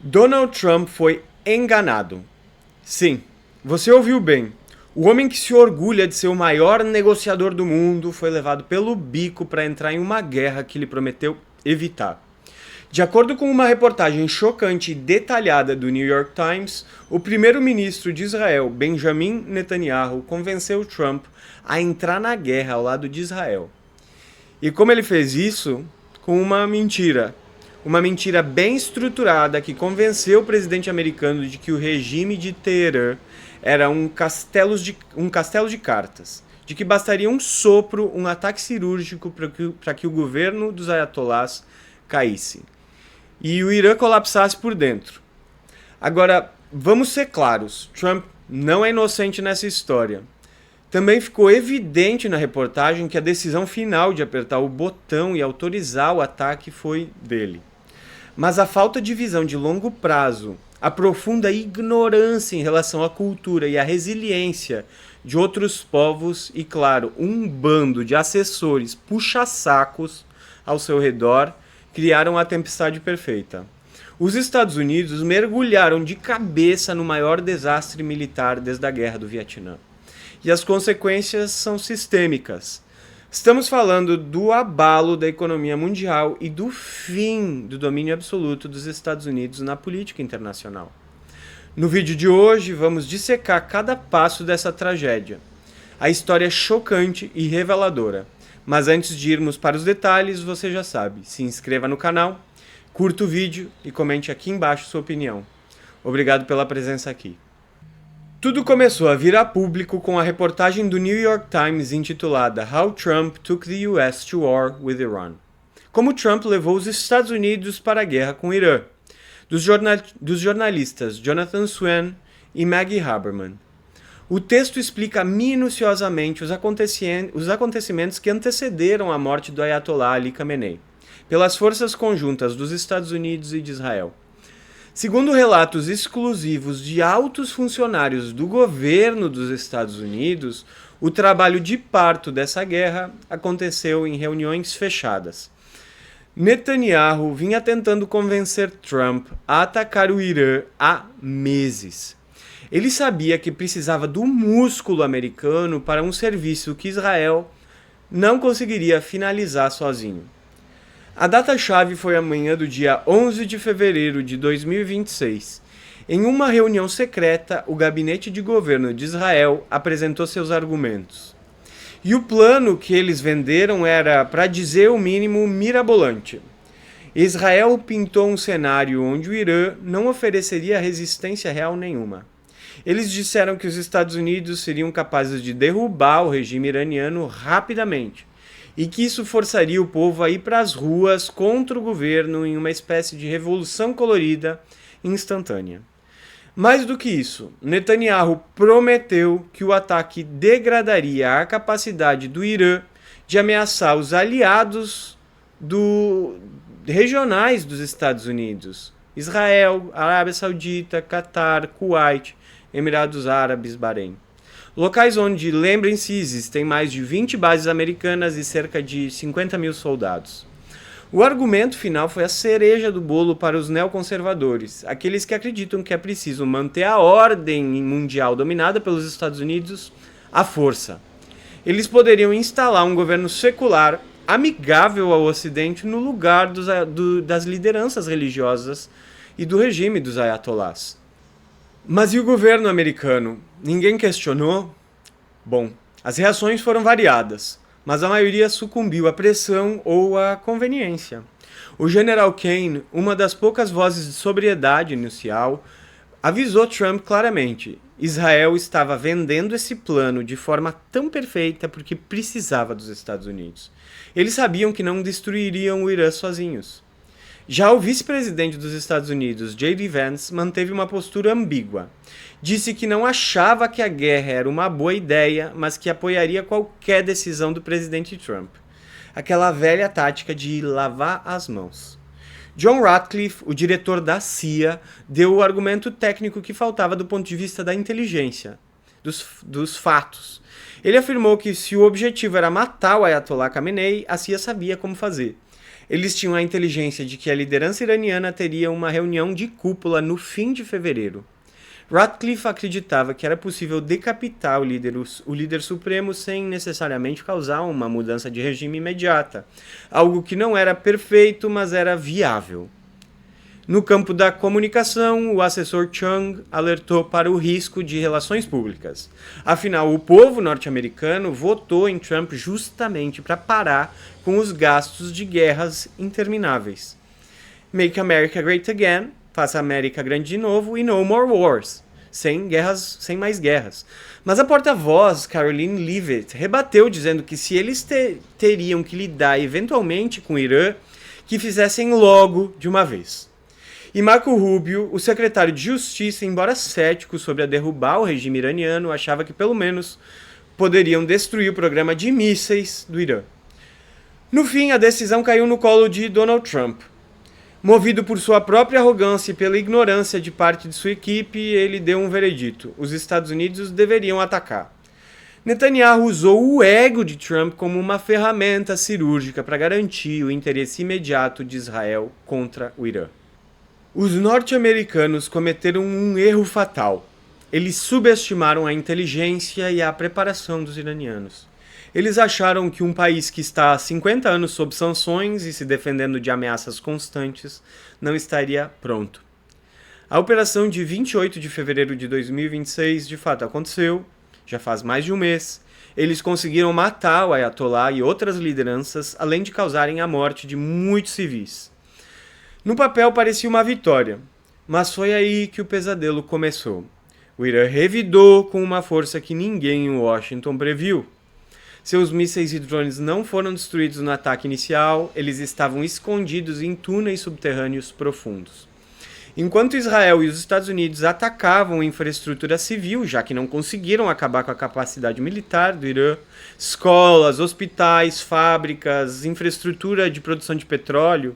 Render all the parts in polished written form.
Donald Trump foi enganado. Sim, você ouviu bem. O homem que se orgulha de ser o maior negociador do mundo foi levado pelo bico para entrar em uma guerra que ele prometeu evitar. De acordo com uma reportagem chocante e detalhada do New York Times, o primeiro-ministro de Israel, Benjamin Netanyahu, convenceu Trump a entrar na guerra ao lado de Israel. E como ele fez isso? Com uma mentira. Uma mentira bem estruturada que convenceu o presidente americano de que o regime de Teherã era um castelo de cartas, de que bastaria um sopro, um ataque cirúrgico para que o governo dos ayatolás caísse e o Irã colapsasse por dentro. Agora, vamos ser claros, Trump não é inocente nessa história. Também ficou evidente na reportagem que a decisão final de apertar o botão e autorizar o ataque foi dele. Mas a falta de visão de longo prazo, a profunda ignorância em relação à cultura e à resiliência de outros povos e, claro, um bando de assessores puxa-sacos ao seu redor criaram a tempestade perfeita. Os Estados Unidos mergulharam de cabeça no maior desastre militar desde a Guerra do Vietnã. E as consequências são sistêmicas. Estamos falando do abalo da economia mundial e do fim do domínio absoluto dos Estados Unidos na política internacional. No vídeo de hoje, vamos dissecar cada passo dessa tragédia. A história é chocante e reveladora. Mas antes de irmos para os detalhes, você já sabe, se inscreva no canal, curta o vídeo e comente aqui embaixo sua opinião. Obrigado pela presença aqui. Tudo começou a virar público com a reportagem do New York Times intitulada How Trump Took the US to War with Iran. Como Trump levou os Estados Unidos para a guerra com o Irã, dos jornalistas Jonathan Swan e Maggie Haberman. O texto explica minuciosamente os acontecimentos que antecederam a morte do Ayatollah Ali Khamenei, pelas forças conjuntas dos Estados Unidos e de Israel. Segundo relatos exclusivos de altos funcionários do governo dos Estados Unidos, o trabalho de parto dessa guerra aconteceu em reuniões fechadas. Netanyahu vinha tentando convencer Trump a atacar o Irã há meses. Ele sabia que precisava do músculo americano para um serviço que Israel não conseguiria finalizar sozinho. A data-chave foi a manhã do dia 11 de fevereiro de 2026. Em uma reunião secreta, o gabinete de governo de Israel apresentou seus argumentos. E o plano que eles venderam era, para dizer o mínimo, mirabolante. Israel pintou um cenário onde o Irã não ofereceria resistência real nenhuma. Eles disseram que os Estados Unidos seriam capazes de derrubar o regime iraniano rapidamente, e que isso forçaria o povo a ir para as ruas contra o governo em uma espécie de revolução colorida instantânea. Mais do que isso, Netanyahu prometeu que o ataque degradaria a capacidade do Irã de ameaçar os aliados regionais dos Estados Unidos: Israel, Arábia Saudita, Catar, Kuwait, Emirados Árabes, Bahrein. Locais onde, lembrem-se, existem mais de 20 bases americanas e cerca de 50 mil soldados. O argumento final foi a cereja do bolo para os neoconservadores, aqueles que acreditam que é preciso manter a ordem mundial dominada pelos Estados Unidos à força. Eles poderiam instalar um governo secular, amigável ao Ocidente, no lugar das lideranças religiosas e do regime dos ayatolás. Mas e o governo americano? Ninguém questionou? Bom, as reações foram variadas, mas a maioria sucumbiu à pressão ou à conveniência. O general Kane, uma das poucas vozes de sobriedade inicial, avisou Trump claramente: Israel estava vendendo esse plano de forma tão perfeita porque precisava dos Estados Unidos. Eles sabiam que não destruiriam o Irã sozinhos. Já o vice-presidente dos Estados Unidos, J.D. Vance, manteve uma postura ambígua. Disse que não achava que a guerra era uma boa ideia, mas que apoiaria qualquer decisão do presidente Trump. Aquela velha tática de lavar as mãos. John Ratcliffe, o diretor da CIA, deu o argumento técnico que faltava do ponto de vista da inteligência, dos fatos. Ele afirmou que se o objetivo era matar o Ayatollah Khamenei, a CIA sabia como fazer. Eles tinham a inteligência de que a liderança iraniana teria uma reunião de cúpula no fim de fevereiro. Ratcliffe acreditava que era possível decapitar o líder supremo sem necessariamente causar uma mudança de regime imediata, algo que não era perfeito, mas era viável. No campo da comunicação, o assessor Chung alertou para o risco de relações públicas. Afinal, o povo norte-americano votou em Trump justamente para parar com os gastos de guerras intermináveis. Make America Great Again, faça a América grande de novo, e No More Wars, sem mais guerras. Mas a porta-voz, Caroline Leavitt, rebateu dizendo que se eles teriam que lidar eventualmente com o Irã, que fizessem logo de uma vez. E Marco Rubio, o secretário de Justiça, embora cético sobre a derrubar o regime iraniano, achava que pelo menos poderiam destruir o programa de mísseis do Irã. No fim, a decisão caiu no colo de Donald Trump. Movido por sua própria arrogância e pela ignorância de parte de sua equipe, ele deu um veredito: os Estados Unidos deveriam atacar. Netanyahu usou o ego de Trump como uma ferramenta cirúrgica para garantir o interesse imediato de Israel contra o Irã. Os norte-americanos cometeram um erro fatal. Eles subestimaram a inteligência e a preparação dos iranianos. Eles acharam que um país que está há 50 anos sob sanções e se defendendo de ameaças constantes não estaria pronto. A operação de 28 de fevereiro de 2026 de fato aconteceu, já faz mais de um mês. Eles conseguiram matar o Ayatollah e outras lideranças, além de causarem a morte de muitos civis. No papel parecia uma vitória, mas foi aí que o pesadelo começou. O Irã revidou com uma força que ninguém em Washington previu. Seus mísseis e drones não foram destruídos no ataque inicial, eles estavam escondidos em túneis subterrâneos profundos. Enquanto Israel e os Estados Unidos atacavam a infraestrutura civil, já que não conseguiram acabar com a capacidade militar do Irã, escolas, hospitais, fábricas, infraestrutura de produção de petróleo,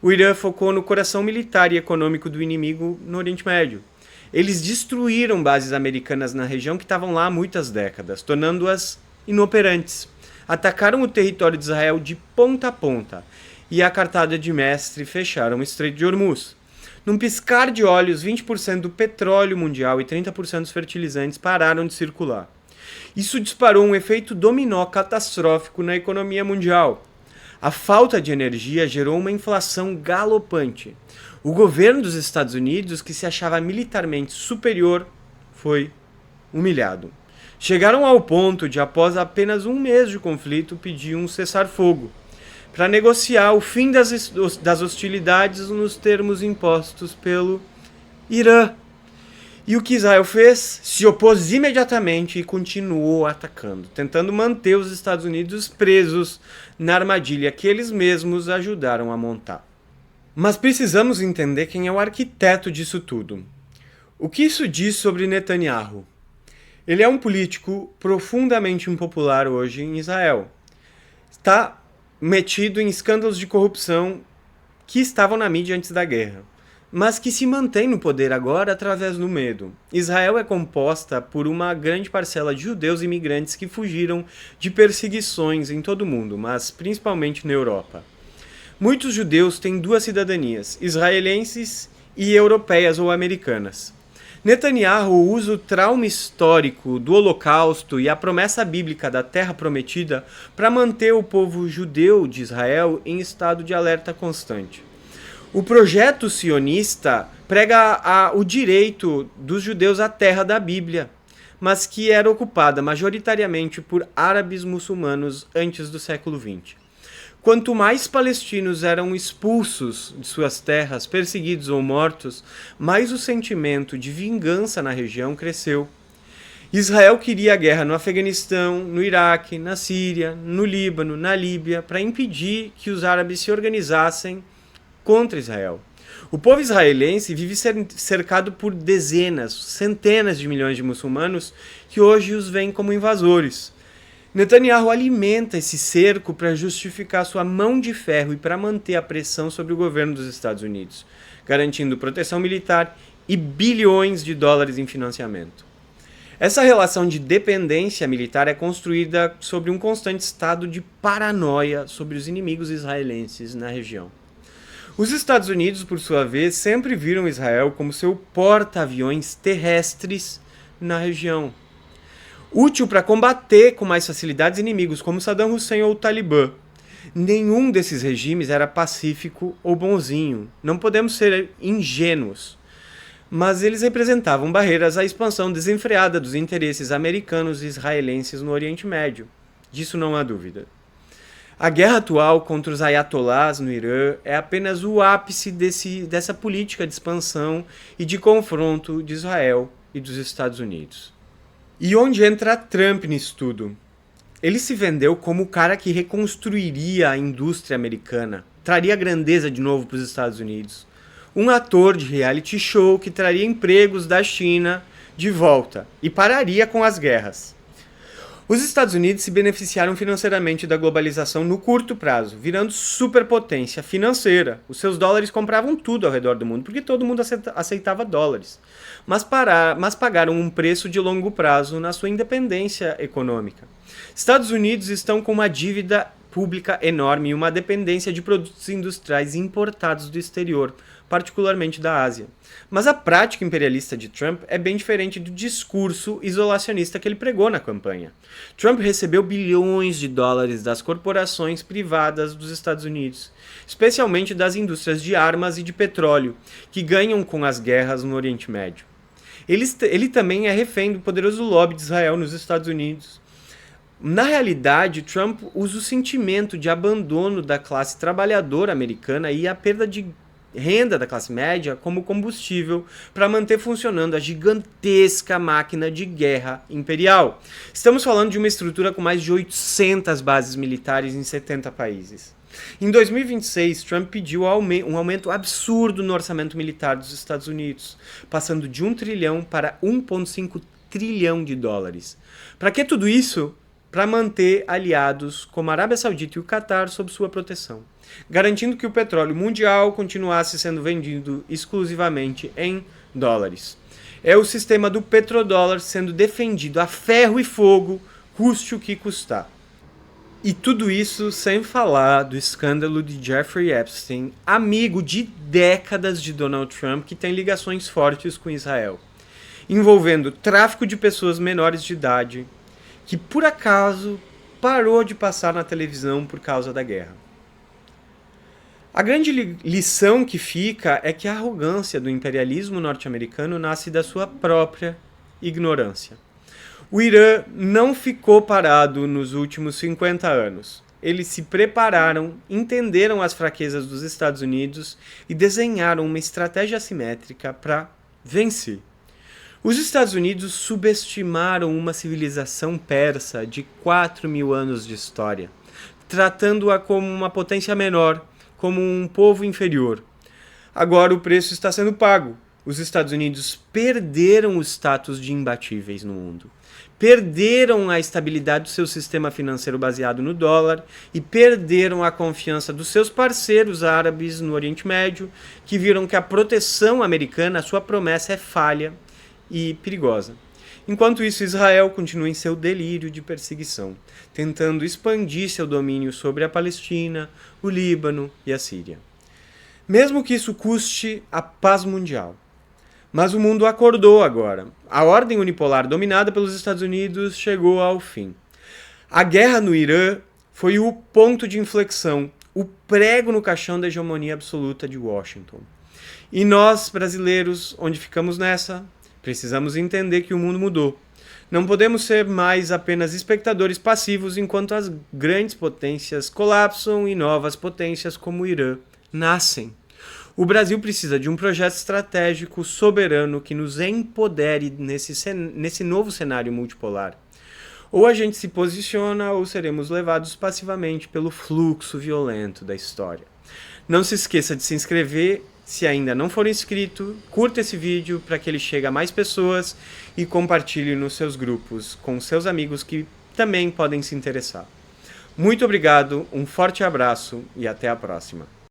o Irã focou no coração militar e econômico do inimigo no Oriente Médio. Eles destruíram bases americanas na região que estavam lá há muitas décadas, tornando-as inoperantes. Atacaram o território de Israel de ponta a ponta e, a cartada de mestre, fecharam o Estreito de Hormuz. Num piscar de olhos, 20% do petróleo mundial e 30% dos fertilizantes pararam de circular. Isso disparou um efeito dominó catastrófico na economia mundial. A falta de energia gerou uma inflação galopante. O governo dos Estados Unidos, que se achava militarmente superior, foi humilhado. Chegaram ao ponto de, após apenas um mês de conflito, pedir um cessar-fogo para negociar o fim das hostilidades nos termos impostos pelo Irã. E o que Israel fez? Se opôs imediatamente e continuou atacando, tentando manter os Estados Unidos presos na armadilha que eles mesmos ajudaram a montar. Mas precisamos entender quem é o arquiteto disso tudo. O que isso diz sobre Netanyahu? Ele é um político profundamente impopular hoje em Israel. Está metido em escândalos de corrupção que estavam na mídia antes da guerra, mas que se mantém no poder agora através do medo. Israel é composta por uma grande parcela de judeus imigrantes que fugiram de perseguições em todo o mundo, mas principalmente na Europa. Muitos judeus têm duas cidadanias, israelenses e europeias ou americanas. Netanyahu usa o trauma histórico do Holocausto e a promessa bíblica da Terra Prometida para manter o povo judeu de Israel em estado de alerta constante. O projeto sionista prega o direito dos judeus à terra da Bíblia, mas que era ocupada majoritariamente por árabes muçulmanos antes do século XX. Quanto mais palestinos eram expulsos de suas terras, perseguidos ou mortos, mais o sentimento de vingança na região cresceu. Israel queria a guerra no Afeganistão, no Iraque, na Síria, no Líbano, na Líbia, para impedir que os árabes se organizassem contra Israel. O povo israelense vive cercado por dezenas, centenas de milhões de muçulmanos que hoje os veem como invasores. Netanyahu alimenta esse cerco para justificar sua mão de ferro e para manter a pressão sobre o governo dos Estados Unidos, garantindo proteção militar e bilhões de dólares em financiamento. Essa relação de dependência militar é construída sobre um constante estado de paranoia sobre os inimigos israelenses na região. Os Estados Unidos, por sua vez, sempre viram Israel como seu porta-aviões terrestres na região, útil para combater com mais facilidade inimigos como Saddam Hussein ou o Talibã. Nenhum desses regimes era pacífico ou bonzinho, não podemos ser ingênuos. Mas eles representavam barreiras à expansão desenfreada dos interesses americanos e israelenses no Oriente Médio. Disso não há dúvida. A guerra atual contra os ayatolás no Irã é apenas o ápice dessa política de expansão e de confronto de Israel e dos Estados Unidos. E onde entra Trump nisso tudo? Ele se vendeu como o cara que reconstruiria a indústria americana, traria grandeza de novo para os Estados Unidos. Um ator de reality show que traria empregos da China de volta e pararia com as guerras. Os Estados Unidos se beneficiaram financeiramente da globalização no curto prazo, virando superpotência financeira. Os seus dólares compravam tudo ao redor do mundo, porque todo mundo aceitava dólares. Mas pagaram um preço de longo prazo na sua independência econômica. Estados Unidos estão com uma dívida pública enorme e uma dependência de produtos industriais importados do exterior, particularmente da Ásia. Mas a prática imperialista de Trump é bem diferente do discurso isolacionista que ele pregou na campanha. Trump recebeu bilhões de dólares das corporações privadas dos Estados Unidos, especialmente das indústrias de armas e de petróleo, que ganham com as guerras no Oriente Médio. Ele também é refém do poderoso lobby de Israel nos Estados Unidos. Na realidade, Trump usa o sentimento de abandono da classe trabalhadora americana e a perda de renda da classe média como combustível para manter funcionando a gigantesca máquina de guerra imperial. Estamos falando de uma estrutura com mais de 800 bases militares em 70 países. Em 2026, Trump pediu um aumento absurdo no orçamento militar dos Estados Unidos, passando de 1 trilhão para 1,5 trilhão de dólares. Para que tudo isso? Para manter aliados como a Arábia Saudita e o Catar sob sua proteção, garantindo que o petróleo mundial continuasse sendo vendido exclusivamente em dólares. É o sistema do petrodólar sendo defendido a ferro e fogo, custe o que custar. E tudo isso sem falar do escândalo de Jeffrey Epstein, amigo de décadas de Donald Trump, que tem ligações fortes com Israel, envolvendo tráfico de pessoas menores de idade, que por acaso parou de passar na televisão por causa da guerra. A grande lição que fica é que a arrogância do imperialismo norte-americano nasce da sua própria ignorância. O Irã não ficou parado nos últimos 50 anos. Eles se prepararam, entenderam as fraquezas dos Estados Unidos e desenharam uma estratégia assimétrica para vencer. Os Estados Unidos subestimaram uma civilização persa de 4.000 anos de história, tratando-a como uma potência menor, como um povo inferior. Agora o preço está sendo pago. Os Estados Unidos perderam o status de imbatíveis no mundo. Perderam a estabilidade do seu sistema financeiro baseado no dólar e perderam a confiança dos seus parceiros árabes no Oriente Médio, que viram que a proteção americana, a sua promessa, é falha e perigosa. Enquanto isso, Israel continua em seu delírio de perseguição, tentando expandir seu domínio sobre a Palestina, o Líbano e a Síria. Mesmo que isso custe a paz mundial. Mas o mundo acordou agora. A ordem unipolar dominada pelos Estados Unidos chegou ao fim. A guerra no Irã foi o ponto de inflexão, o prego no caixão da hegemonia absoluta de Washington. E nós, brasileiros, onde ficamos nessa? Precisamos entender que o mundo mudou. Não podemos ser mais apenas espectadores passivos enquanto as grandes potências colapsam e novas potências como o Irã nascem. O Brasil precisa de um projeto estratégico soberano que nos empodere nesse novo cenário multipolar. Ou a gente se posiciona ou seremos levados passivamente pelo fluxo violento da história. Não se esqueça de se inscrever. Se ainda não for inscrito, curta esse vídeo para que ele chegue a mais pessoas e compartilhe nos seus grupos com seus amigos que também podem se interessar. Muito obrigado, um forte abraço e até a próxima.